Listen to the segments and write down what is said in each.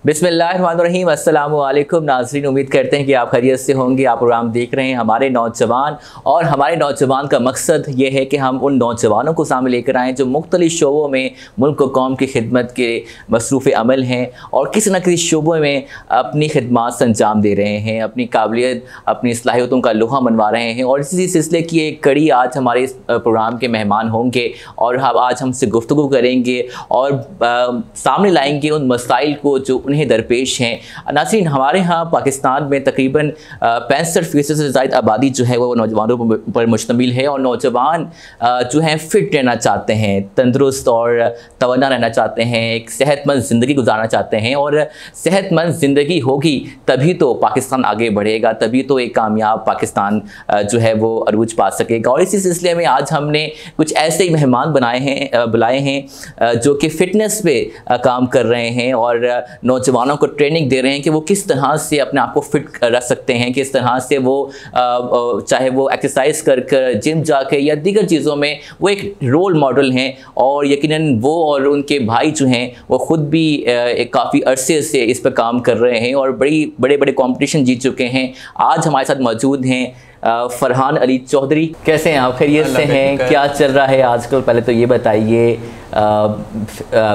बिस्मिल्लाहिर्रहमानिर्रहीम। अस्सलाम वालेकुम नाज़रीन, उम्मीद करते हैं कि आप खैरियत से होंगे। आप प्रोग्राम देख रहे हैं हमारे नौजवान, और हमारे नौजवान का मकसद ये है कि हम उन नौजवानों को सामने लेकर आएँ जो मुख्तलिफ़ शोबों में मुल्क व कौम की खिदमत के मसरूफ़ अमल हैं और किसी न किसी शोबों में अपनी खिदमत अंजाम दे रहे हैं, अपनी काबिलियत, अपनी सलाहियतों का लोहा मनवा रहे हैं। और इसी सिलसिले की एक कड़ी आज हमारे इस प्रोग्राम के मेहमान होंगे और आज हमसे गुफ्तगू करेंगे और सामने लाएंगे उन मसाइल को जो उन्हें दरपेश हैं। नाज़रीन, हमारे यहाँ पाकिस्तान में तकरीबन 65% से ज़ायद आबादी जो है वो नौजवानों पर मुश्तमिल है, और नौजवान जो हैं फ़िट रहना चाहते हैं, तंदुरुस्त और तवाना रहना चाहते हैं, एक सेहतमंद ज़िंदगी गुजारना चाहते हैं। और सेहतमंद ज़िंदगी होगी तभी तो पाकिस्तान आगे बढ़ेगा, तभी तो एक कामयाब पाकिस्तान जो है वो अरूज पा सकेगा। और इसी सिलसिले में आज हमने कुछ ऐसे ही मेहमान बुलाए हैं जो कि फ़िटनेस पे काम कर रहे हैं और नौजवानों को ट्रेनिंग दे रहे हैं कि वो किस तरह से अपने आप को फिट रख सकते हैं, किस तरह से वो चाहे वो एक्सरसाइज कर जिम जाके या दीगर चीज़ों में वो एक रोल मॉडल हैं। और यकीनन वो और उनके भाई जो हैं वो ख़ुद भी काफ़ी अरसे से इस पर काम कर रहे हैं और बड़े बड़े कॉम्पिटिशन जीत चुके हैं। आज हमारे साथ मौजूद हैं फरहान अली चौधरी। कैसे हैं आप? खैरियत से हैं? क्या चल रहा है आजकल? पहले तो ये बताइए।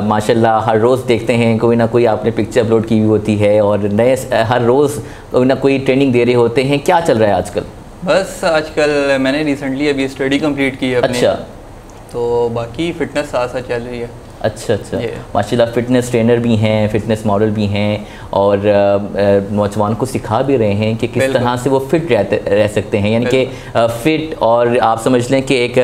माशाल्लाह हर रोज़ देखते हैं कोई ना कोई आपने पिक्चर अपलोड की हुई होती है और नए हर रोज़ कोई ना कोई ट्रेनिंग दे रहे होते हैं। क्या चल रहा है आजकल? बस आजकल मैंने रिसेंटली अभी स्टडी कंप्लीट की है अपनी। अच्छा, तो बाकी फ़िटनेस साथ साथ चल रही है। अच्छा माशाल्लाह, फ़िटनेस ट्रेनर भी हैं, फ़िटनेस मॉडल भी हैं और नौजवान को सिखा भी रहे हैं कि किस तरह से वो फ़िट रह सकते हैं। यानी कि फ़िट, और आप समझ लें कि एक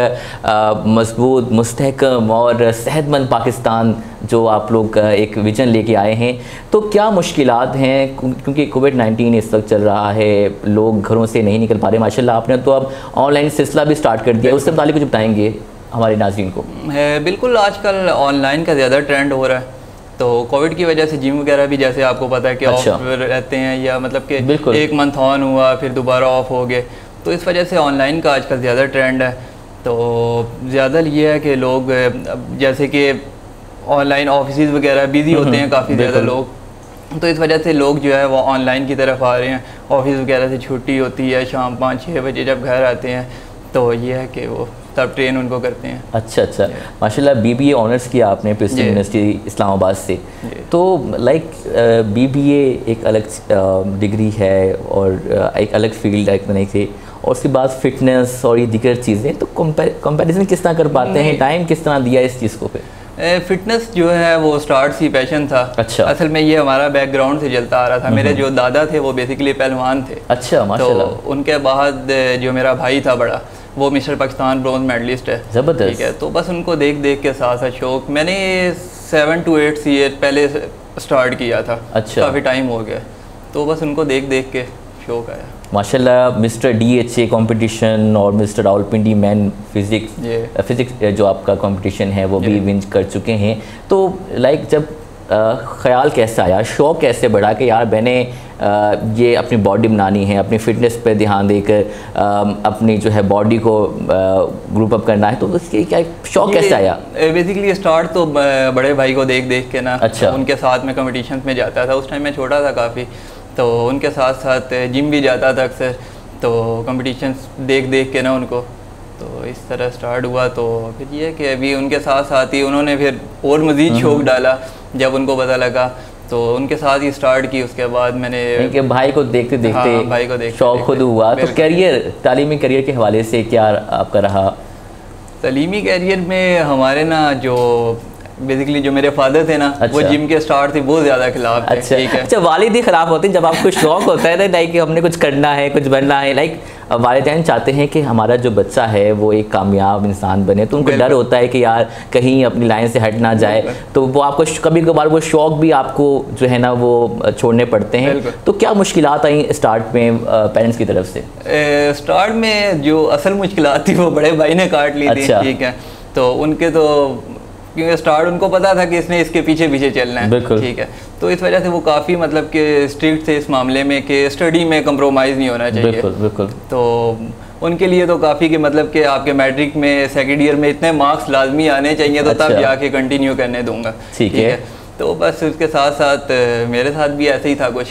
मजबूत, मुस्तहकम और सेहतमंद पाकिस्तान जो आप लोग एक विजन लेके आए हैं। तो क्या मुश्किलात हैं, क्योंकि कोविड-19 इस वक्त चल रहा है, लोग घरों से नहीं निकल पा रहे। माशाल्लाह आपने तो अब ऑनलाइन सिलसिला भी स्टार्ट कर दिया, उससे मुताल्लिक़ कुछ बताएंगे हमारे नाज़रीन को? बिल्कुल, आजकल ऑनलाइन का ज़्यादा ट्रेंड हो रहा है। तो कोविड की वजह से जिम वगैरह भी, जैसे आपको पता है कि ऑफ रहते हैं, या मतलब कि एक मंथ ऑन हुआ फिर दोबारा ऑफ हो गए, तो इस वजह से ऑनलाइन का आजकल ज़्यादा ट्रेंड है। तो ज़्यादा ये है कि लोग जैसे कि ऑनलाइन ऑफिस वगैरह बिज़ी होते हैं काफ़ी ज़्यादा लोग, तो इस वजह से लोग जो है वो ऑनलाइन की तरफ आ रहे हैं। ऑफिस वगैरह से छुट्टी होती है शाम 5-6 बजे जब घर आते हैं, तो ये है कि वो तब ट्रेन उनको करते हैं। अच्छा माशाल्लाह, BBA ऑनर्स किया आपने प्रिंसटन यूनिवर्सिटी इस्लामाबाद से। तो लाइक BBA एक अलग डिग्री है और एक अलग फील्ड है एक तरह से, और उसके बाद फिटनेस और ये दीगर चीज़ें, तो कंपैरिजन किस तरह कर पाते हैं? टाइम किस तरह दिया इस चीज़ को? फिर फिटनेस जो है वो स्टार्ट से पैशन था। अच्छा, असल में ये हमारा बैकग्राउंड से चलता आ रहा था। मेरे जो दादा थे वो बेसिकली पहलवान थे। अच्छा माशाल्लाह। तो उनके बाद जो मेरा भाई था बड़ा, वो मिस्टर पाकिस्तान ब्रोंज मेडलिस्ट है। ज़बरदस्त। ठीक है, तो बस उनको देख देख के साथ साथ शौक, मैंने 7 to 8 ईयर पहले स्टार्ट किया था। अच्छा, काफ़ी टाइम हो गया, तो बस उनको देख देख के शौक आया। माशाल्लाह, मिस्टर DHA कंपटीशन और मिस्टर रावलपिंडी मैन फिज़िक्स जो आपका कंपटीशन है वो भी विन कर चुके हैं। तो लाइक जब ख़्याल कैसे आया, शौक़ कैसे बढ़ा कि यार मैंने ये अपनी बॉडी बनानी है, अपनी फ़िटनेस पे ध्यान देकर अपनी जो है बॉडी को ग्रुप अप करना है, तो उसके क्या शौक़ कैसे आया? बेसिकली स्टार्ट तो बड़े भाई को देख देख के ना। अच्छा, उनके साथ में कंपटीशन में जाता था। उस टाइम मैं छोटा था काफ़ी, तो उनके साथ साथ जिम भी जाता था अक्सर। तो कंपटीशंस देख देख के ना उनको, तो इस तरह स्टार्ट हुआ। तो फिर ये कि अभी उनके साथ साथ ही उन्होंने फिर और मज़ीद शौक़ डाला जब उनको पता लगा, तो उनके साथ ही स्टार्ट की। उसके बाद मैंने कि भाई को देखते देखते भाई को देखते शौक़ खुद हुआ। तो करियर, तालीमी करियर के हवाले से क्या आपका रहा? तालीमी करियर में हमारे ना जो बेसिकली जो मेरे फादर थे ना, वो जिम के स्टार्ट थे बहुत ज़्यादा खिलाफ थे। अच्छा, ठीक है। अच्छा, वालिद ही ख़िलाफ़ होते हैं जब आपको शौक़ होता है ना, लाइक कि हमने कुछ करना है, कुछ बनना है। लाइक वालिदैन चाहते हैं कि हमारा जो बच्चा है वो एक कामयाब इंसान बने, तो उनको डर होता है कि यार कहीं अपनी लाइन से हट ना जाए, तो वो आपको कभी कभार वो शौक़ भी आपको जो है ना वो छोड़ने पड़ते हैं। तो क्या मुश्किलात आई स्टार्ट में पेरेंट्स की तरफ से? स्टार्ट में जो असल मुश्किलात थी वो बड़े भाई ने काट ली थी। ठीक है, तो उनके तो क्योंकि स्टार्ट उनको पता था कि इसने इसके पीछे पीछे चलना है। ठीक है, तो इस वजह से वो काफ़ी मतलब कि स्ट्रिक्ट थे इस मामले में कि स्टडी में कंप्रोमाइज़ नहीं होना चाहिए। बिल्कुल। तो उनके लिए तो काफ़ी कि मतलब कि आपके मैट्रिक में सेकेंड ईयर में इतने मार्क्स लाजमी आने चाहिए, तो तब जाके कंटिन्यू करने दूंगा। ठीक है। तो बस उसके साथ साथ मेरे साथ भी ऐसे ही था कुछ,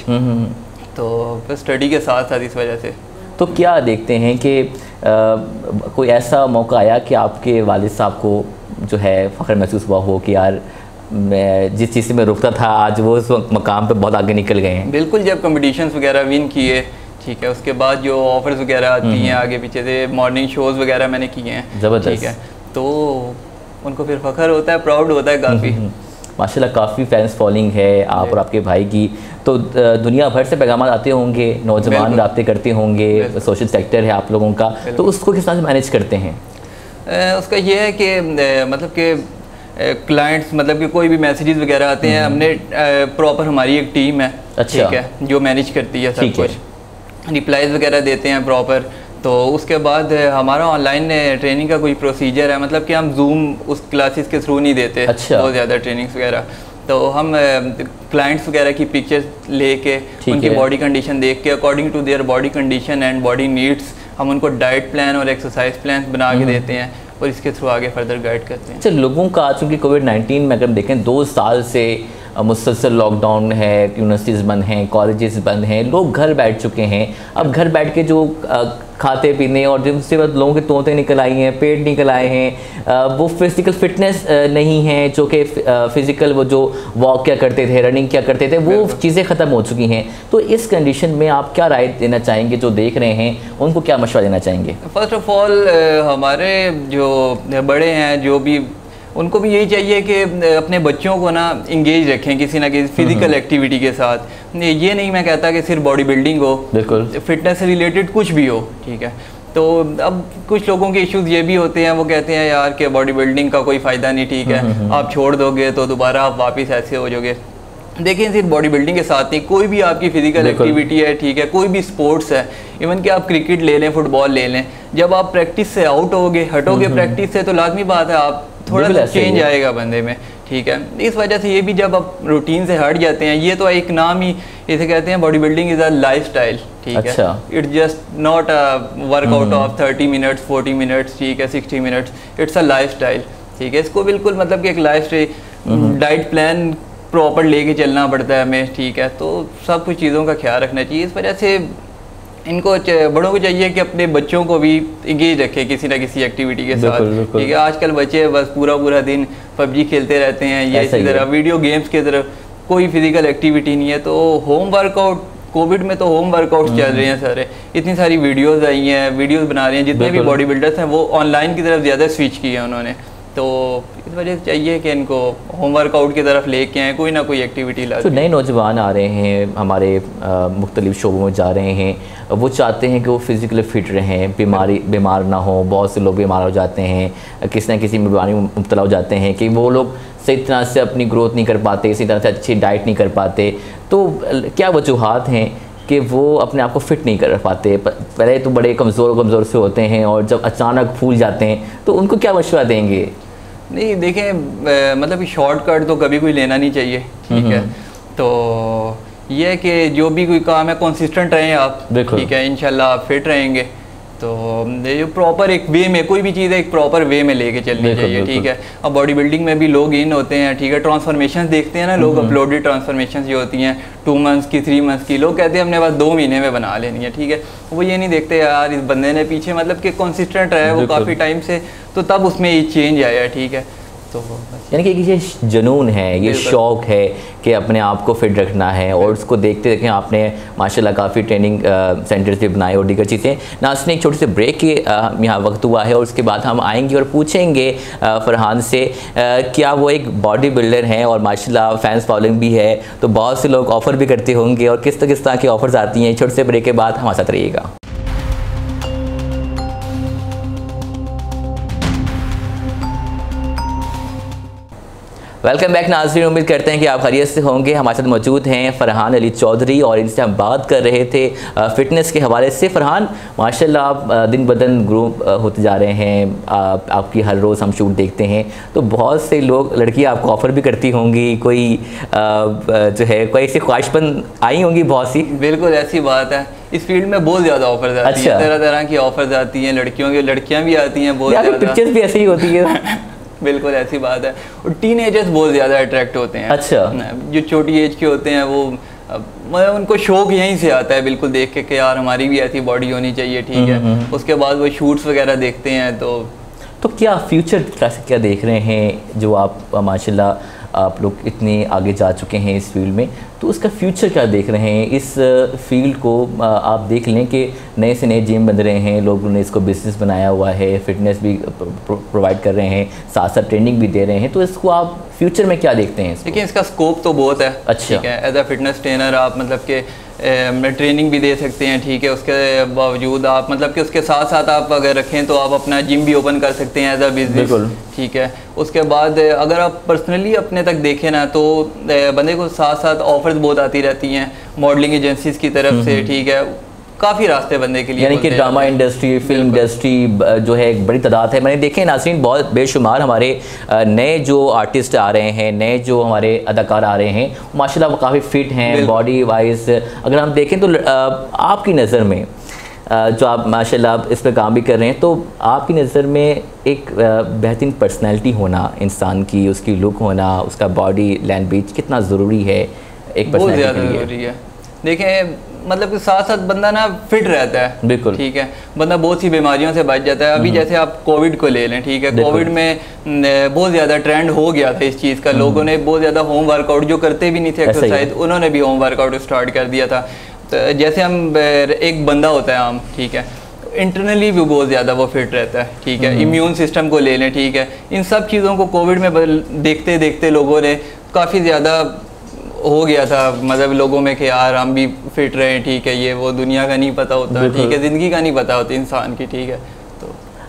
तो बस स्टडी के साथ साथ इस वजह से। तो क्या देखते हैं कि कोई ऐसा मौका आया कि आपके वालिद साहब को जो है फ़ख्र महसूस हुआ हो कि यार मैं जिस चीज़ से मैं रुकता था आज वो उस मकाम पे बहुत आगे निकल गए हैं? बिल्कुल, जब कंपटीशंस वगैरह विन किए, ठीक है, उसके बाद जो ऑफर्स वगैरह आती हैं आगे पीछे से, मॉर्निंग शोज़ वगैरह मैंने किए हैं, ज़बरदस्त, ठीक है, तो उनको फिर फ़ख्र होता है, प्राउड होता है काफ़ी। माशाल्लाह काफ़ी फैंस फॉलोइंग है आप और आपके भाई की, तो दुनिया भर से पैगाम आते होंगे, नौजवान राब्ते करते होंगे, सोशल सेक्टर है आप लोगों का, तो उसको किस तरह से मैनेज करते हैं? उसका ये है कि मतलब कि क्लाइंट्स, मतलब कि कोई भी मैसेजेस वगैरह आते हैं, हमने प्रॉपर हमारी एक टीम है, ठीक है, जो मैनेज करती है सब कुछ, रिप्लाईज वगैरह देते हैं प्रॉपर। तो उसके बाद हमारा ऑनलाइन ट्रेनिंग का कोई प्रोसीजर है, मतलब कि हम जूम उस क्लासेस के थ्रू नहीं देते बहुत ज़्यादा ट्रेनिंग्स वगैरह, तो हम क्लाइंट्स वगैरह की पिक्चर्स लेके उनकी बॉडी कंडीशन देख के according to their body condition and body needs हम उनको डाइट प्लान और एक्सरसाइज प्लान बना के देते हैं और इसके थ्रू आगे फर्दर गाइड करते हैं। अच्छा, लोगों का चूँकि कोविड-19 में अगर हम देखें 2 साल से मुसलसल लॉकडाउन है, यूनिवर्सिटीज़ बंद हैं, कॉलेजेस बंद हैं, लोग घर बैठ चुके हैं। अब घर बैठ के जो खाते पीने और जिनसे बाद लोगों के तोते निकल आई हैं, पेट निकल आए हैं, वो फिज़िकल फिटनेस नहीं है, जो कि फ़िज़िकल वो जो वॉक क्या करते थे, रनिंग क्या करते थे, वो चीज़ें ख़त्म हो चुकी हैं। तो इस कंडीशन में आप क्या राय देना चाहेंगे, जो देख रहे हैं उनको क्या मशवरा देना चाहेंगे? फ़र्स्ट ऑफ़ ऑल हमारे जो बड़े हैं, जो भी, उनको भी यही चाहिए कि अपने बच्चों को ना इंगेज रखें किसी ना किसी फिजिकल एक्टिविटी के साथ। ये नहीं मैं कहता कि सिर्फ बॉडी बिल्डिंग हो, बिल्कुल फिटनेस से रिलेटेड कुछ भी हो, ठीक है। तो अब कुछ लोगों के इश्यूज ये भी होते हैं, वो कहते हैं यार कि बॉडी बिल्डिंग का कोई फ़ायदा नहीं, ठीक है, आप छोड़ दोगे तो दोबारा आप वापस ऐसे हो जाओगे। देखिए, सिर्फ बॉडी बिल्डिंग के साथ नहीं, कोई भी आपकी फिजिकल एक्टिविटी है, ठीक है, कोई भी स्पोर्ट्स है, इवन कि आप क्रिकेट ले लें, फुटबॉल ले लें, जब आप प्रैक्टिस से आउट होगे, हटोगे प्रैक्टिस से, तो लाजमी बात है आप थोड़ा सा चेंज आएगा बंदे में, ठीक है। इस वजह से ये भी जब आप रूटीन से हट जाते हैं, ये तो एक नाम ही इसे कहते हैं, body building is a life style, ठीक है, it's just not a workout of 30 minutes 40 minutes, ठीक है, 60 minutes, it's a life style, ठीक है। इसको बिल्कुल मतलब कि एक life style diet plan proper लेके चलना पड़ता है हमें, ठीक है, तो सब कुछ चीज़ों का ख्याल रखना चाहिए। इस वजह से इनको बड़ों को चाहिए कि अपने बच्चों को भी इंगेज रखें किसी ना किसी एक्टिविटी के साथ, ठीक है। आजकल बच्चे बस पूरा दिन पबजी खेलते रहते हैं, ये इसी तरह वीडियो गेम्स की तरफ, कोई फिजिकल एक्टिविटी नहीं है। तो होम वर्कआउट, कोविड में तो होम वर्कआउट चल रहे हैं सारे, इतनी सारी वीडियोज़ आई हैं, वीडियोज़ बना रहे हैं, जितने भी बॉडी बिल्डर्स हैं वो ऑनलाइन की तरफ ज़्यादा स्विच किए हैं उन्होंने। तो इस वजह से चाहिए कि इनको होम वर्कआउट की तरफ लेके आएँ, कोई ना कोई एक्टिविटी ला। तो नए नौजवान आ रहे हैं हमारे मुख्तलिफ शोबों में जा रहे हैं, वो चाहते हैं कि वो फिज़िकली फ़िट रहें, बीमार ना हो। बहुत से लोग बीमार हो जाते हैं, किसी न किसी बीमारी में मुब्तला हो जाते हैं कि वो लोग सही तरह से अपनी ग्रोथ नहीं कर पाते, इसी तरह से अच्छी डाइट नहीं कर पाते। तो क्या वजूहात हैं कि वो अपने आप को फ़िट नहीं कर पाते? पहले तो बड़े कमज़ोर से होते हैं और जब अचानक फूल जाते हैं, तो उनको क्या मशवरा देंगे? नहीं, देखें, मतलब शॉर्टकट तो कभी कोई लेना नहीं चाहिए, ठीक है। तो ये है कि जो भी कोई काम है कंसिस्टेंट रहें आप, ठीक है, इंशाल्लाह आप फिट रहेंगे। तो ये प्रॉपर एक वे में, कोई भी चीज़ है एक प्रॉपर वे में लेके चलनी चाहिए, ठीक है। अब बॉडी बिल्डिंग में भी लोग इन होते हैं, ठीक है, ट्रांसफॉर्मेशन देखते हैं ना लोग, अपलोडेड ट्रांसफॉर्मेशन जो होती हैं 2 मंथ्स की, 3 मंथ्स की, लोग कहते हैं हमने बस 2 महीने में बना लेनी है, ठीक है। वो ये नहीं देखते यार इस बंदे ने पीछे मतलब कि कंसिस्टेंट रहा है वो काफ़ी टाइम से, तो तब उसमें ये चेंज आया, ठीक है। तो यानी कि ये जुनून है, ये शौक़ है कि अपने आप को फिट रखना है, और उसको देखते देखें आपने माशाल्लाह काफ़ी ट्रेनिंग सेंटर्स भी बनाए और दीगर चीज़ें। नाज़रीन, एक छोटे से ब्रेक के यहाँ वक्त हुआ है और उसके बाद हम आएंगे और पूछेंगे फरहान से क्या वो एक बॉडी बिल्डर हैं और माशाल्लाह फैंस फॉलोइंग भी है, तो बहुत से लोग ऑफ़र भी करते होंगे और किस तरह की ऑफ़र्स आती हैं। छोटे से ब्रेक के बाद हमारे साथ रहिएगा। वेलकम बैक नाज़रीन, उम्मीद करते हैं कि आप खैरियत से होंगे। हमारे साथ मौजूद हैं फ़रहान अली चौधरी और इनसे हम बात कर रहे थे फ़िटनेस के हवाले से। फ़रहान, माशाल्लाह आप दिन ब दिन ग्रो होते जा रहे हैं, आपकी हर रोज़ हम शूट देखते हैं, तो बहुत से लोग, लड़कियाँ आपको ऑफ़र भी करती होंगी, कोई जो है कोई ऐसी ख्वाहिशमंद आई होंगी बहुत सी? बिल्कुल ऐसी बात है, इस फील्ड में बहुत ज़्यादा ऑफर्स आती हैं, तरह तरह की ऑफर्स आती हैं, लड़कियों की, लड़कियाँ भी आती हैं बहुत ज़्यादा, पिक्चर्स भी ऐसी ही होती है। बिल्कुल ऐसी बात है। और टीनेजर्स बहुत ज़्यादा अट्रैक्ट होते हैं। अच्छा, जो छोटी एज के होते हैं वो मतलब उनको शौक यहीं से आता है बिल्कुल देख के कि यार हमारी भी ऐसी बॉडी होनी चाहिए, ठीक है। उसके बाद वो शूट्स वगैरह देखते हैं। तो क्या फ्यूचर क्या देख रहे हैं, जो आप माशाल्लाह आप लोग इतने आगे जा चुके हैं इस फील्ड में, तो उसका फ्यूचर क्या देख रहे हैं? इस फील्ड को आप देख लें कि नए से नए जिम बन रहे हैं, लोगों ने इसको बिज़नेस बनाया हुआ है, फिटनेस भी प्रोवाइड कर रहे हैं, साथ साथ ट्रेनिंग भी दे रहे हैं, तो इसको आप फ्यूचर में क्या देखते हैं? देखिए इसका स्कोप तो बहुत है। अच्छा, ठीक है, एज अ फिटनेस ट्रेनर आप मतलब कि ट्रेनिंग भी दे सकते हैं, ठीक है। उसके बावजूद आप मतलब कि उसके साथ साथ आप अगर रखें तो आप अपना जिम भी ओपन कर सकते हैं एज अ बिजनेस, ठीक है। उसके बाद अगर आप पर्सनली अपने तक देखें ना तो बंदे को साथ साथ ऑफर्स बहुत आती रहती हैं मॉडलिंग एजेंसीज की तरफ से, ठीक है। काफ़ी रास्ते बंदे के लिए, यानी कि ड्रामा इंडस्ट्री, फिल्म इंडस्ट्री जो है एक बड़ी तादाद है। मैंने देखे नाज़रीन बहुत बेशुमार हमारे नए जो आर्टिस्ट आ रहे हैं, नए जो हमारे अदाकार आ रहे हैं, माशाल्लाह वो काफ़ी फिट हैं बॉडी वाइज। अगर हम देखें तो आपकी नज़र में जो आप माशाल्लाह इस पर काम भी कर रहे हैं, तो आपकी नज़र में एक बेहतरीन पर्सनैलिटी होना इंसान की, उसकी लुक होना, उसका बॉडी लैंग्वेज कितना ज़रूरी है एक पर्सनैलिटी के लिए? ज़रूरी है। देखें मतलब कि साथ साथ बंदा ना फिट रहता है, बिल्कुल, ठीक है। बंदा बहुत सी बीमारियों से बच जाता है। अभी जैसे आप कोविड को ले लें, ठीक है। कोविड में बहुत ज़्यादा ट्रेंड हो गया था इस चीज़ का, लोगों ने बहुत ज़्यादा होम वर्कआउट, जो करते भी नहीं थे एक्सरसाइज, उन्होंने भी होम वर्कआउट स्टार्ट कर दिया था। तो जैसे हम एक बंदा होता है आम, ठीक है, इंटरनली भी बहुत ज़्यादा वो फिट रहता है, ठीक है। इम्यून सिस्टम को ले लें, ठीक है। इन सब चीज़ों को कोविड में देखते देखते लोगों ने काफ़ी ज़्यादा हो गया था मतलब लोगों में कि यार हम भी फिट रहें, ठीक है। ये वो दुनिया का नहीं पता होता, ठीक है, ज़िंदगी का नहीं पता होता इंसान की, ठीक है।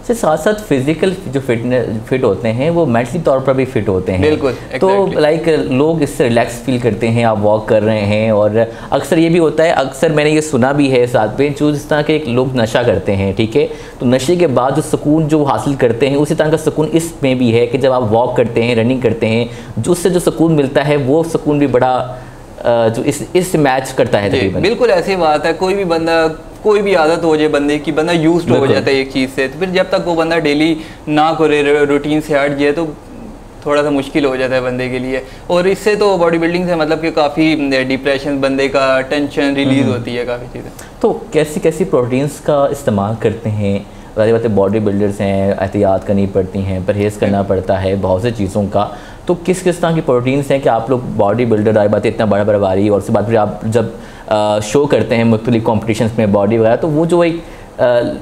तो साथ साथ फिजिकल जो फिट होते हैं वो मेंटली तौर पर भी फिट होते हैं, बिल्कुल। तो लाइक लोग इससे रिलैक्स फील करते हैं, आप वॉक कर रहे हैं। और अक्सर ये भी होता है, अक्सर मैंने ये सुना भी है साथ में, जो जिस तरह के लोग नशा करते हैं, ठीक है, तो नशे के बाद जो सुकून जो हासिल करते हैं, उसी तरह का सुकून इसमें भी है कि जब आप वॉक करते हैं, रनिंग करते हैं, जो उससे जो सुकून मिलता है वो सुकून भी बड़ा जो इस मैच करता है तकरीबन। बिल्कुल ऐसी बात है। कोई भी बंदा, कोई भी आदत हो जाए बंदे की, बंदा यूज्ड हो जाता है एक चीज़ से, तो फिर जब तक वो बंदा डेली ना करे, रूटीन से हट जाए, तो थोड़ा सा मुश्किल हो जाता है बंदे के लिए। और इससे तो बॉडी बिल्डिंग से मतलब कि काफ़ी डिप्रेशन, बंदे का टेंशन रिलीज़ होती है, काफ़ी चीज़ें। तो कैसी कैसी प्रोटीन्स का इस्तेमाल करते हैं? बात बॉडी बिल्डर्स हैं, एहतियात करनी पड़ती हैं, परहेज़ करना पड़ता है बहुत से चीज़ों का, तो किस किस तरह की प्रोटीन्स हैं कि आप लोग बॉडी बिल्डर आई बात इतना बड़ा बड़ा भारी, और उसके बाद फिर आप जब शो करते हैं मुख्तलिफ कॉम्पिटिशन्स में बॉडी वगैरह, तो वो जो एक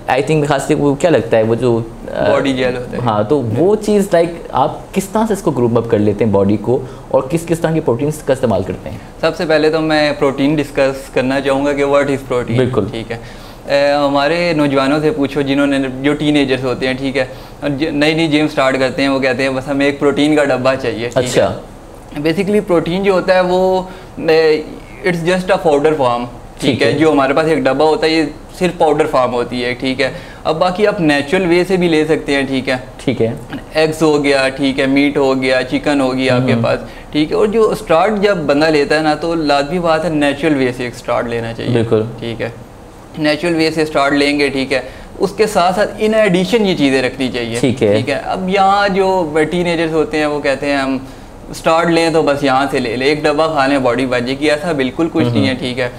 आई थिंक खास वो क्या लगता है वो जो बॉडी जेल होता है, हाँ, तो वो चीज़ लाइक आप किस तरह से इसको ग्रुप अप कर लेते हैं बॉडी को, और किस किस तरह की प्रोटीन्स का इस्तेमाल करते हैं? सबसे पहले तो मैं प्रोटीन डिस्कस करना चाहूँगा कि व्हाट इज़ प्रोटीन। बिल्कुल, ठीक है। हमारे नौजवानों से पूछो जिन्होंने, जो टीनेजर्स होते हैं, ठीक है, नई नई जिम स्टार्ट करते हैं, वो कहते हैं बस हमें एक प्रोटीन का डब्बा चाहिए। अच्छा। बेसिकली प्रोटीन जो होता है वो it's just a powder form, ठीक है। जो हमारे पास एक डब्बा होता है ये सिर्फ पाउडर फॉर्म होती है, ठीक है। अब बाकी आप नेचुरल वे से भी ले सकते हैं, ठीक है, ठीक है। एग्स हो गया, ठीक है, मीट हो गया, चिकन हो गया आपके पास, ठीक है। और जो स्टार्ट जब बंदा लेता है ना, तो लाजमी बात है नेचुरल वे से स्टार्ट लेना चाहिए, बिल्कुल, ठीक है। नेचुरल वे से स्टार्ट लेंगे, ठीक है। उसके साथ साथ इन एडिशन ये चीज़ें रखनी चाहिए, ठीक है, ठीक है। अब यहाँ जो टीनेजर्स होते हैं वो कहते हैं हम स्टार्ट लें तो बस यहाँ से ले लें, एक डब्बा खा लें बॉडी बन जाएगी, ऐसा बिल्कुल कुछ नहीं है, ठीक है।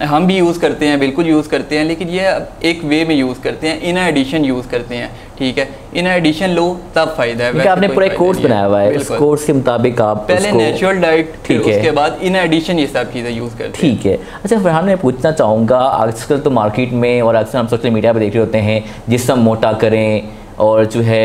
हम भी यूज़ करते हैं, बिल्कुल यूज़ करते हैं, लेकिन ये एक वे में यूज़ करते हैं, इन एडिशन यूज़ करते हैं, ठीक है। इन एडिशन लो तब फ़ायदा है। आपने पूरा एक कोर्स बनाया हुआ है, उस कोर्स के मुताबिक आप पहले नेचुरल डाइट, ठीक है, उसके बाद इन एडिशन ये सब चीज़ें यूज़ करते हैं, ठीक है। अच्छा फरहान, मैं पूछना चाहूँगा, आजकल तो मार्केट में और अक्सर हम सोशल मीडिया पर देख रहे होते हैं जिस्म मोटा करें और जो है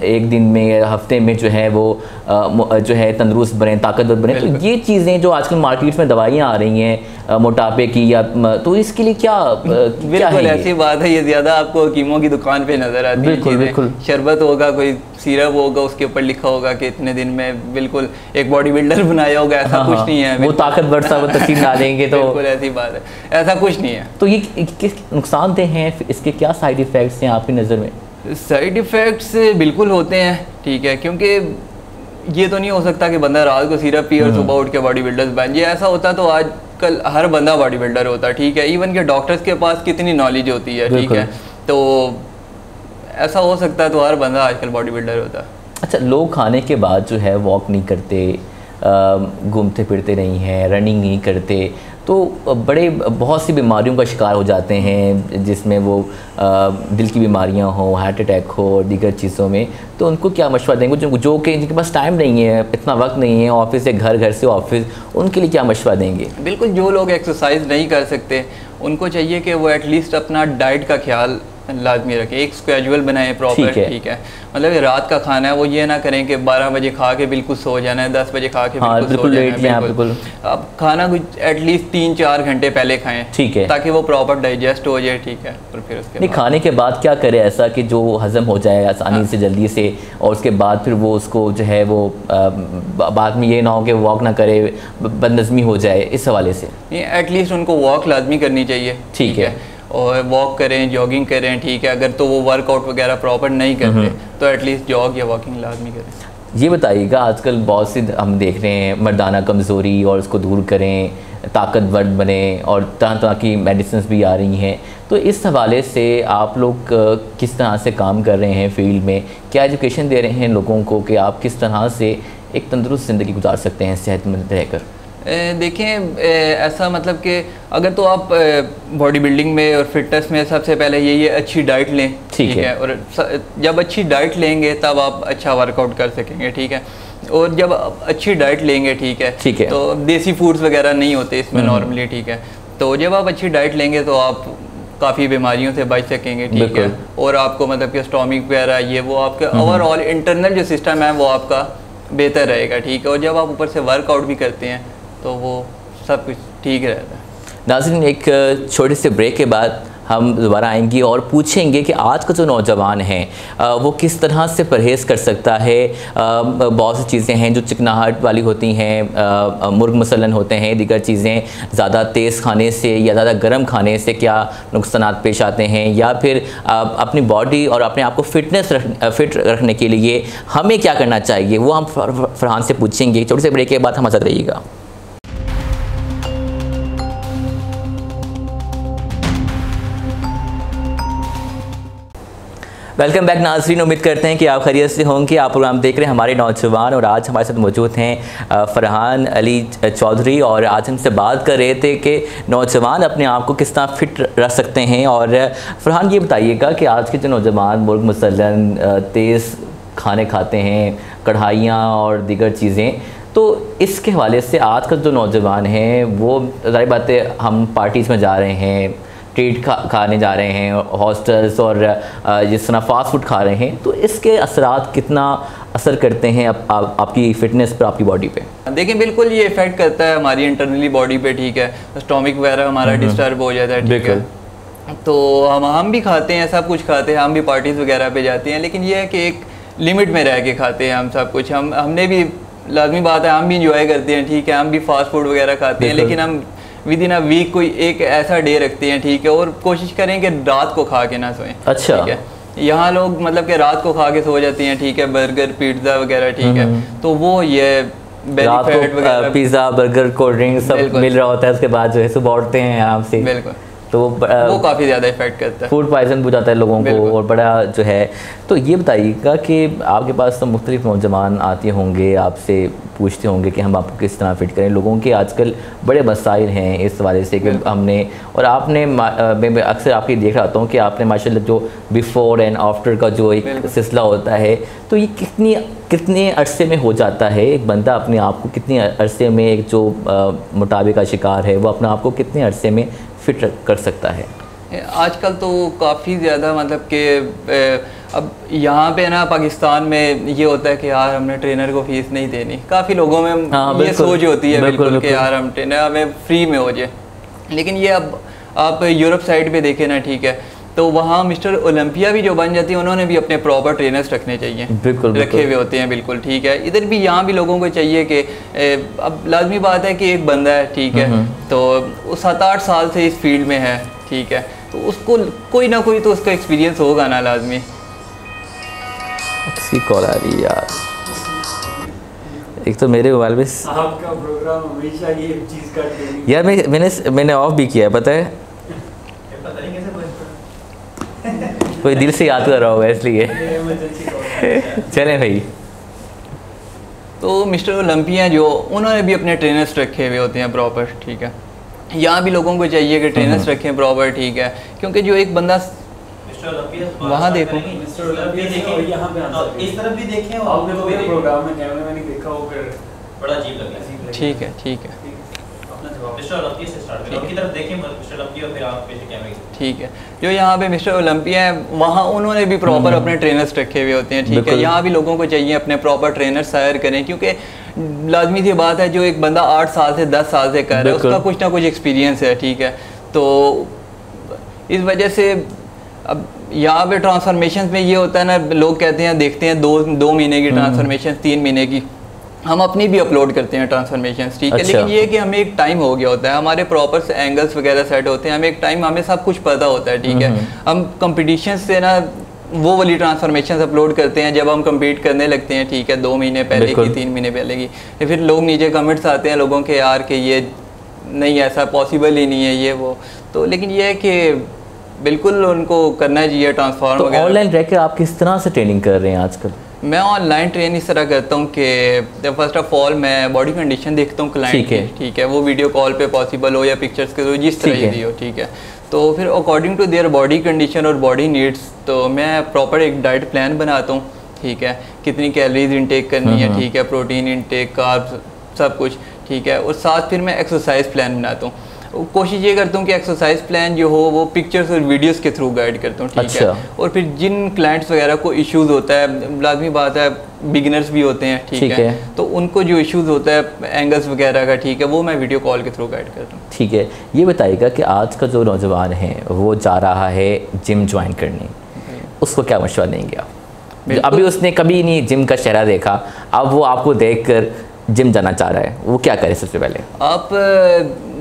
एक दिन में, हफ्ते में जो है वो जो है तंदुरुस्त बने, ताकतवर बने, तो ये चीज़ें जो आजकल मार्केट में दवाइयाँ आ रही हैं मोटापे की, या तो इसके लिए क्या बिल्कुल ऐसी बात है, ये ज़्यादा आपको हकीमों की दुकान पे नज़र आती है। बिल्कुल बिल्कुल। शरबत होगा, कोई सिरप होगा, उसके ऊपर लिखा होगा कि इतने दिन में बिल्कुल एक बॉडी बिल्डर बनाया होगा, ऐसा कुछ नहीं है। वो ताकतवर सा तस्वीर ना देंगे तो बिल्कुल ऐसी बात है, ऐसा कुछ नहीं है। तो ये किस नुकसानदेह हैं, इसके क्या साइड इफ़ेक्ट्स हैं आपकी नज़र में? साइड इफ़ेक्ट्स बिल्कुल होते हैं, ठीक है, क्योंकि ये तो नहीं हो सकता कि बंदा रात को सिरप पिए और सुबह उठ के बॉडी बिल्डर्स बन जाए। ऐसा होता तो आजकल हर बंदा बॉडी बिल्डर होता, ठीक है। इवन के डॉक्टर्स के पास कितनी नॉलेज होती है, ठीक है, तो ऐसा हो सकता है तो हर बंदा आजकल बॉडी बिल्डर होता। अच्छा, लोग खाने के बाद जो है वॉक नहीं करते, घूमते फिरते नहीं हैं, रनिंग नहीं करते, तो बहुत सी बीमारियों का शिकार हो जाते हैं, जिसमें वो दिल की बीमारियां हो, हार्ट अटैक हो और दीगर चीज़ों में। तो उनको क्या मशवरा देंगे जो कि जिनके पास टाइम नहीं है, इतना वक्त नहीं है, ऑफिस से घर, घर से ऑफिस, उनके लिए क्या मशवरा देंगे? बिल्कुल, जो लोग एक्सरसाइज नहीं कर सकते उनको चाहिए कि वो एटलीस्ट अपना डाइट का ख्याल लाजमी रखें, एक स्केड्यूल बनाएं प्रॉपर, ठीक है। मतलब रात का खाना है वो ये ना करें कि 12 बजे खा के बिल्कुल सो जाना है, 10 बजे खा के बिल्कुल सो जाना है, बिल्कुल। अब खाना कुछ एटलीस्ट 3-4 घंटे पहले खाएं, ठीक है, ताकि वो प्रॉपर डाइजेस्ट हो जाए, ठीक है। और फिर उसके बाद खाने के बाद क्या करें ऐसा कि जो हजम हो जाए आसानी से, जल्दी से, और उसके बाद फिर वो उसको जो है वो बाद में ये ना हो कि वॉक ना करे, बदनज़मी हो जाए, इस हवाले से एटलीस्ट उनको वॉक लाजमी करनी चाहिए, ठीक है, और वॉक करें, जॉगिंग करें, ठीक है। अगर तो वो वर्कआउट वगैरह प्रॉपर नहीं करते तो एटलीस्ट जॉग या वॉकिंग लाजमी करें। ये बताइएगा, आजकल बहुत सी हम देख रहे हैं मर्दाना कमज़ोरी, और उसको दूर करें, ताकतवर बने, और तरह तरह की मेडिसिन भी आ रही हैं, तो इस हवाले से आप लोग किस तरह से काम कर रहे हैं फील्ड में? क्या एजुकेशन दे रहे हैं लोगों को कि आप किस तरह से एक तंदुरुस्त ज़िंदगी गुजार सकते हैं सेहतमंद रहकर? देखें, ऐसा मतलब कि अगर तो आप बॉडी बिल्डिंग में और फिटनेस में सबसे पहले ये अच्छी डाइट लें, ठीक है, और जब अच्छी डाइट लेंगे तब आप अच्छा वर्कआउट कर सकेंगे, ठीक है। और जब अच्छी डाइट लेंगे, ठीक है, तो देसी फूड्स वगैरह नहीं होते इसमें नॉर्मली, ठीक है। तो जब आप अच्छी डाइट लेंगे तो आप काफ़ी बीमारियों से बच सकेंगे, ठीक है। और आपको मतलब कि स्टोमिक वगैरह ये वो आपका ओवरऑल इंटरनल जो सिस्टम है वो आपका बेहतर रहेगा, ठीक है। और जब आप ऊपर से वर्कआउट भी करते हैं तो वो सब कुछ ठीक रहता है। नाज़रीन, एक छोटे से ब्रेक के बाद हम दोबारा आएंगे और पूछेंगे कि आज का जो नौजवान है वो किस तरह से परहेज़ कर सकता है। बहुत सी चीज़ें हैं जो चिकनाहट वाली होती हैं, मुर्ग मसलन होते हैं, दीगर चीज़ें, ज़्यादा तेज़ खाने से या ज़्यादा गर्म खाने से क्या नुकसान पेश आते हैं, या फिर अपनी बॉडी और अपने आप को फिट रखने के लिए हमें क्या करना चाहिए, वो हम फरहान से पूछेंगे। छोटे से ब्रेक के बाद हम आज़ाद रहिएगा। वेलकम बैक नाज़रीन, उम्मीद करते हैं कि आप खैरियत से होंगे। आप प्रोग्राम देख रहे हैं हमारे नौजवान, और आज हमारे साथ मौजूद हैं फरहान अली चौधरी, और आज हमसे बात कर रहे थे कि नौजवान अपने आप को किस तरह फिट रख सकते हैं। और फरहान, ये बताइएगा कि आज के जो नौजवान मुर्ग मसलन तेज़ खाने खाते हैं, कढ़ाइयाँ और दीगर चीज़ें, तो इसके हवाले से आज का जो नौजवान है वो ज़ाहिर बात है हम पार्टीज़ में जा रहे हैं, ट्रीट खाने जा रहे हैं, हॉस्टल्स और जिस तरह फास्ट फूड खा रहे हैं, तो इसके असरात कितना असर करते हैं आपकी फ़िटनेस पर, आपकी बॉडी पे? देखिए, बिल्कुल ये इफ़ेक्ट करता है हमारी इंटरनली बॉडी पे, ठीक है। स्टोमिक वगैरह हमारा डिस्टर्ब हो जाता है, ठीक है। तो हम भी खाते हैं, सब कुछ खाते हैं, हम भी पार्टीज़ वगैरह पे जाते हैं, लेकिन ये है कि एक लिमिट में रह के खाते हैं हम सब कुछ। हमने भी लाजमी बात है, हम भी इंजॉय करते हैं, ठीक है, हम भी फास्ट फूड वगैरह खाते हैं, लेकिन हम विद इन अ वीक कोई एक ऐसा डे रखते हैं, ठीक है, और कोशिश करें कि रात को खा के ना सोएं। अच्छा, ठीक है। यहाँ लोग मतलब कि रात को खा के सो जाती हैं, ठीक है, बर्गर पिज़्ज़ा वगैरह, ठीक है, तो वो ये पिज़्ज़ा बर्गर कोल्ड ड्रिंक सब मिल रहा होता है, उसके बाद जो है सुबह उठते हैं आराम से, बिल्कुल, तो वो काफ़ी ज़्यादा इफेक्ट करता है, फूड पॉइजन हो जाता है लोगों को, और बड़ा जो है। तो ये बताइएगा कि आपके पास तो मुख्तलिफ नौजवान आते होंगे, आपसे पूछते होंगे कि हम आपको किस तरह फिट करें। लोगों के आजकल बड़े मसाइल हैं इस वाले से कि हमने, और आपने, मैं अक्सर आपकी देख रहा हूँ कि आपने माशाल्लाह जो बिफ़ोर एंड आफ्टर का जो एक सिलसिला होता है, तो ये कितने अरसे में हो जाता है? एक बंदा अपने आप को कितने अरसे में, एक जो मोटापे का शिकार है वो अपने आप को कितने अरसे में फिट कर सकता है? आजकल तो काफ़ी ज़्यादा मतलब कि अब यहाँ पे ना पाकिस्तान में ये होता है कि यार हमने ट्रेनर को फीस नहीं देनी, काफ़ी लोगों में ये सोच होती है बिल्कुल कि यार हम ट्रेनर हमें फ्री में हो जाए। लेकिन ये अब आप यूरोप साइड पे देखें ना, ठीक है, तो वहाँ मिस्टर ओलंपिया भी जो बन जाती है, उन्होंने भी अपने प्रॉपर ट्रेनर्स रखने चाहिए, बिल्कुल रखे हुए होते हैं, बिल्कुल, ठीक है। इधर भी यहाँ भी लोगों को चाहिए कि अब लाजमी बात है कि एक बंदा है, ठीक है, तो वो 7-8 साल से इस फील्ड में है, ठीक है, तो उसको कोई ना कोई तो उसका एक्सपीरियंस होगा ना लाजमी। अच्छी कॉल आ रही है यार, एक तो मेरे मोबाइल में आपका प्रोग्राम हमेशा ये चीज़ करते हैं यार, मैंने ऑफ भी किया है, पता है, पता नहीं कैसे कोई दिल से याद कर रहा होगा इसलिए। चलें भाई, तो मिस्टर ओलंपिया जो उन्होंने भी अपने ट्रेनर्स रखे हुए होते हैं प्रॉपर, ठीक है। यहाँ भी लोगों को चाहिए कि ट्रेनर्स रखें प्रॉपर, ठीक है, क्योंकि जो एक बंदा वहाँ देखो इस तरफ भी देखें और प्रोग्राम में कैमरे में नहीं देखा हो, फिर बड़ा अजीब लगे। ठीक है, ठीक है, ठीक है। जो यहाँ पे मिस्टर ओलंपिया है वहाँ उन्होंने भी प्रॉपर अपने ट्रेनर्स रखे हुए होते हैं, ठीक है। यहाँ भी लोगों को चाहिए अपने प्रॉपर ट्रेनर्स हायर करें, क्योंकि लाजमी सी बात है जो एक बंदा 8 साल से 10 साल से कर रहा है उसका कुछ ना कुछ एक्सपीरियंस है, ठीक है। तो इस वजह से अब यहाँ पे ट्रांसफॉर्मेशन में ये होता है ना, लोग कहते हैं देखते हैं 2 महीने की ट्रांसफॉर्मेशन, 3 महीने की, हम अपनी भी अपलोड करते हैं ट्रांसफॉर्मेशन, ठीक है। लेकिन ये कि हमें एक टाइम हो गया होता है, हमारे प्रॉपर एंगल्स वगैरह सेट होते हैं, हमें एक टाइम, हमें सब कुछ पता होता है, ठीक है। हम कंपटीशन से ना वो वाली ट्रांसफॉर्मेशन अपलोड करते हैं जब हम कम्पीट करने लगते हैं, ठीक है, 2 महीने पहले की, 3 महीने पहले की, फिर लोग नीचे कमेंट्स आते हैं लोगों के, यार कि ये नहीं, ऐसा पॉसिबल ही नहीं है ये वो। तो लेकिन ये है कि बिल्कुल उनको करना चाहिए ट्रांसफॉर्म। तो ऑनलाइन रहकर आप किस तरह से ट्रेनिंग कर रहे हैं आजकल? मैं ऑनलाइन ट्रेन इस तरह करता हूँ कि फर्स्ट ऑफ ऑल मैं बॉडी कंडीशन देखता हूँ क्लाइंट की, ठीक है, वो वीडियो कॉल पे पॉसिबल हो या पिक्चर्स के थ्रू, जिस तरह की हो, ठीक है। तो फिर according to their body condition और बॉडी नीड्स तो मैं प्रॉपर एक डाइट प्लान बनाता हूँ, ठीक है, कितनी कैलोरीज इंटेक करनी है, ठीक है, प्रोटीन इंटेक, कार्ब्स, सब कुछ, ठीक है। और साथ फिर मैं एक्सरसाइज प्लान बनाता हूँ। कोशिश ये करता हूँ कि एक्सरसाइज प्लान जो हो वो पिक्चर्स और वीडियोस के थ्रू गाइड करता हूँ, ठीक है। और फिर जिन क्लाइंट्स वगैरह को इश्यूज होता है, लाजमी बात है बिगिनर्स भी होते हैं, ठीक है, तो उनको जो इश्यूज होता है एंगल्स वगैरह का, ठीक है, वो मैं वीडियो कॉल के थ्रू गाइड करता हूँ। ठीक है, ये बताइएगा कि आज का जो नौजवान है वो जा रहा है जिम ज्वाइन करने, उसको क्या मशवरा देंगे आप? अभी उसने कभी नहीं जिम का चेहरा देखा, अब वो आपको देख कर जिम जाना चाह रहा है, वो क्या करे? सबसे पहले आप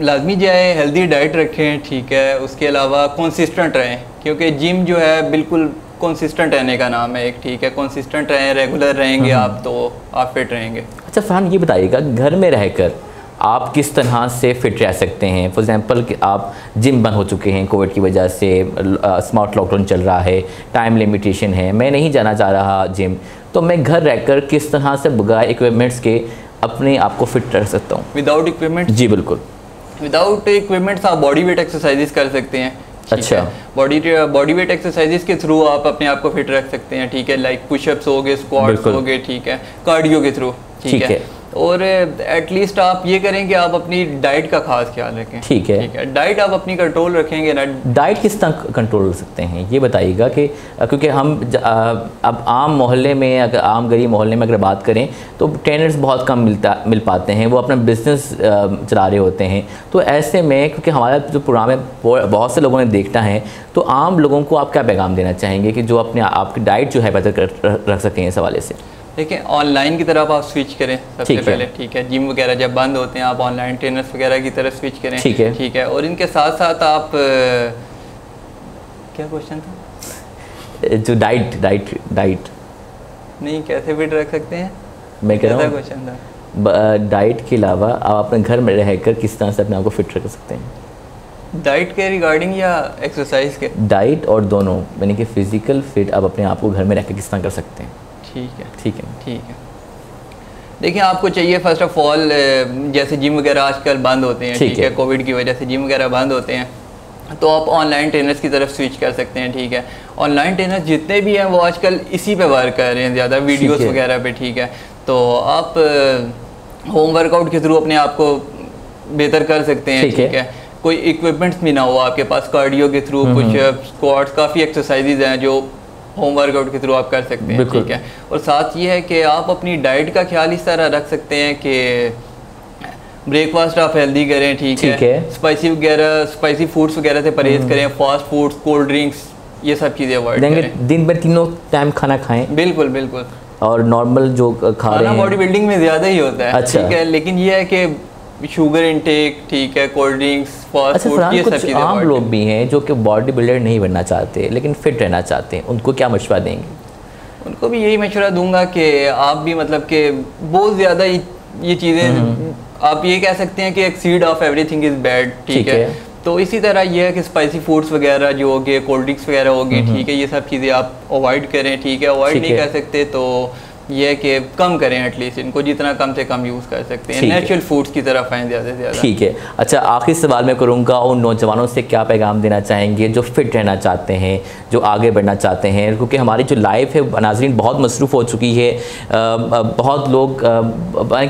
लाजमी जाए, हेल्दी डाइट रखें, ठीक है, उसके अलावा कंसिस्टेंट रहें, क्योंकि जिम जो है बिल्कुल कंसिस्टेंट रहने का नाम है एक, ठीक है। कंसिस्टेंट रहें, रेगुलर रहेंगे आप तो आप फिट रहेंगे। अच्छा फरहान, ये बताइएगा घर में रहकर आप किस तरह से फिट रह सकते हैं? फॉर एग्जांपल कि आप जिम बंद हो चुके हैं कोविड की वजह से, स्मार्ट लॉकडाउन चल रहा है, टाइम लिमिटेशन है, मैं नहीं जाना चाह रहा जिम, तो मैं घर रहकर किस तरह से बगैर इक्विपमेंट्स के अपने आप को फिट रख सकता हूँ? Without equipment? जी बिल्कुल, विदाउट इक्विपमेंट्स आप बॉडी वेट एक्सरसाइजेस कर सकते हैं, अच्छा, बॉडी वेट एक्सरसाइजेस के थ्रू आप अपने आप को फिट रख सकते हैं, ठीक है, लाइक पुशअप्स हो गए, स्क्वाट्स हो गए, ठीक है, कार्डियो के थ्रू, ठीक है। और एटलीस्ट आप ये करें कि आप अपनी डाइट का खास ख्याल रखें, ठीक है, डाइट आप अपनी कंट्रोल रखेंगे ना। डाइट किस तरह कंट्रोल कर सकते हैं ये बताइएगा कि क्योंकि हम अब आम मोहल्ले में, अगर आम गरीब मोहल्ले में अगर बात करें तो ट्रेनर्स बहुत कम मिल पाते हैं, वो अपना बिजनेस चला रहे होते हैं। तो ऐसे में क्योंकि हमारा जो प्रोग्राम है बहुत से लोगों ने देखना है, तो आम लोगों को आप क्या पैगाम देना चाहेंगे कि जो अपने आपकी डाइट जो है बेहतर रख सकें इस हवाले से? देखिए, ऑनलाइन की तरफ आप स्विच करें सबसे पहले, ठीक है। जिम वगैरह जब बंद होते हैं आप ऑनलाइन ट्रेनर्स वगैरह की तरफ स्विच करें, ठीक है। और इनके साथ साथ आप क्या क्वेश्चन था? जो डाइट नहीं, कैसे फिट रख सकते हैं, मैं कह रहा हूँ क्वेश्चन था। डाइट के अलावा आप अपने घर में रहकर किस तरह से अपने आप को फिट रख सकते हैं? डाइट के रिगार्डिंग या एक्सरसाइज के? डाइट और दोनों, यानी कि फिजिकल फिट आप अपने आप को घर में रहकर किस तरह कर सकते हैं? ठीक है। देखिए, आपको चाहिए फर्स्ट ऑफ ऑल, जैसे जिम वगैरह आजकल बंद होते हैं, ठीक है, कोविड की वजह से जिम वगैरह बंद होते हैं, तो आप ऑनलाइन ट्रेनर्स की तरफ स्विच कर सकते हैं, ठीक है। ऑनलाइन ट्रेनर्स जितने भी हैं वो आजकल इसी पे वर्क कर रहे हैं ज़्यादा, वीडियोस वगैरह पे, ठीक है। तो आप होम वर्कआउट के थ्रू अपने आप को बेहतर कर सकते हैं, ठीक है। कोई इक्विपमेंट्स भी ना हो आपके पास, कार्डियो के थ्रू कुछ स्क्वाट्स, काफ़ी एक्सरसाइजेज हैं जो होम वर्कआउट के थ्रू आप कर सकते हैं, ठीक है। और साथ ये है कि आप अपनी डाइट का ख्याल इस तरह रख सकते हैं कि ब्रेकफास्ट आप हेल्दी करें, ठीक है। स्पाइसी फूड्स वगैरह से परहेज करें, फास्ट फूड्स, कोल्ड ड्रिंक्स, ये सब चीज़ें अवॉइड करें। दिन भर 3 टाइम खाना खाएं, बिल्कुल। और नॉर्मल जो खा रहे हैं, बॉडी बिल्डिंग में ज़्यादा ही होता है, अच्छा, ठीक है। लेकिन ये है कि शुगर इंटेक, ठीक है, कोल्ड ड्रिंक्स, फास्ट फूड, ये सब चीज़ें। आम लोग भी हैं जो कि बॉडी बिल्डर नहीं बनना चाहते लेकिन फिट रहना चाहते हैं, उनको क्या मशवरा देंगे? उनको भी यही मशवरा दूंगा कि आप भी मतलब कि बहुत ज़्यादा ये चीज़ें, आप ये कह सकते हैं कि exceed of everything is bad, ठीक है। तो इसी तरह ये है कि स्पाइसी फूड्स वगैरह जो हो गए, कोल्ड ड्रिंक्स वगैरह हो गए, ठीक है, ये सब चीज़ें आप अवॉइड करें, ठीक है। अवॉइड नहीं कर सकते तो ये है कि कम करें एटलीस्ट, इनको जितना कम से कम यूज़ कर सकते हैं, नेचुरल फूड्स की तरफ आएँ ज़्यादा से ज़्यादा। ठीक है। अच्छा, आखिरी सवाल मैं करूँगा, उन नौजवानों से क्या पैगाम देना चाहेंगे जो फिट रहना चाहते हैं, जो आगे बढ़ना चाहते हैं, क्योंकि हमारी जो लाइफ है नाज़रीन बहुत मसरूफ़ हो चुकी है, बहुत लोग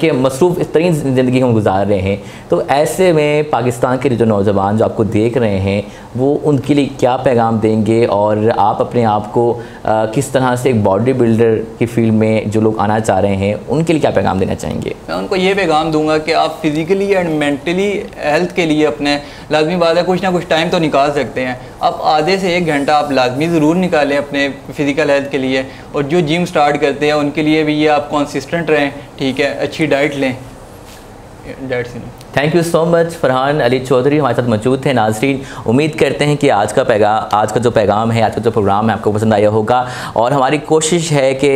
कि मसरूफ़ इस तरीन ज़िंदगी हम गुजार रहे हैं, तो ऐसे में पाकिस्तान के जो नौजवान जो आपको देख रहे हैं वो उनके लिए क्या पैगाम देंगे, और आप अपने आप को किस तरह से एक बॉडी बिल्डर की फील्ड में जो लोग आना चाह रहे हैं उनके लिए क्या पैगाम देना चाहेंगे? मैं उनको ये पैगाम दूंगा कि आप फिज़िकली एंड मेंटली हेल्थ के लिए अपने लाजमी बात है कुछ ना कुछ टाइम तो निकाल सकते हैं। आप आधे से 1 घंटा आप लाजमी ज़रूर निकालें अपने फ़िज़िकल हेल्थ के लिए, और जो जिम स्टार्ट करते हैं उनके लिए भी ये आप कंसिस्टेंट रहें, ठीक है, अच्छी डाइट लें। Thank you so much. Farhan Ali Chaudhary हमारे साथ मौजूद थे। नाज़रीन, उम्मीद करते हैं कि आज का जो पैगाम है, आज का जो प्रोग्राम है आपको पसंद आया होगा, और हमारी कोशिश है कि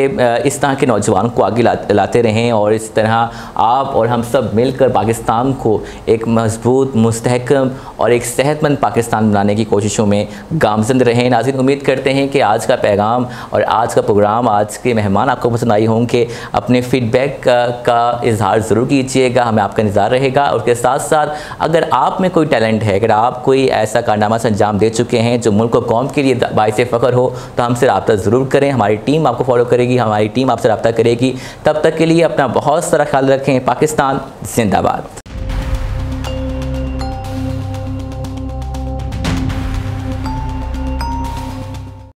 इस तरह के नौजवानों को आगे लाते रहें, और इस तरह आप और हम सब मिलकर पाकिस्तान को एक मजबूत, मुस्तहकम और एक सेहतमंद पाकिस्तान बनाने की कोशिशों में गामज़द रहें। नाज़रीन, उम्मीद करते हैं कि आज का पैगाम और आज का प्रोग्राम, आज के मेहमान आपको पसंद आए होंगे। अपने फ़ीडबैक का इजहार ज़रूर कीजिएगा, हमें आपका इंतज़ार रहेगा। और उसके साथ साथ अगर आप में कोई टैलेंट है, अगर आप कोई ऐसा कारनामा से अंजाम दे चुके हैं जो मुल्क और कौम के लिए बाइसे फ़ख्र हो, तो हमसे रब्ता ज़रूर करें। हमारी टीम आपको फॉलो करेगी, हमारी टीम आपसे रब्ता करेगी। तब तक के लिए अपना बहुत सारा ख्याल रखें। पाकिस्तान जिंदाबाद।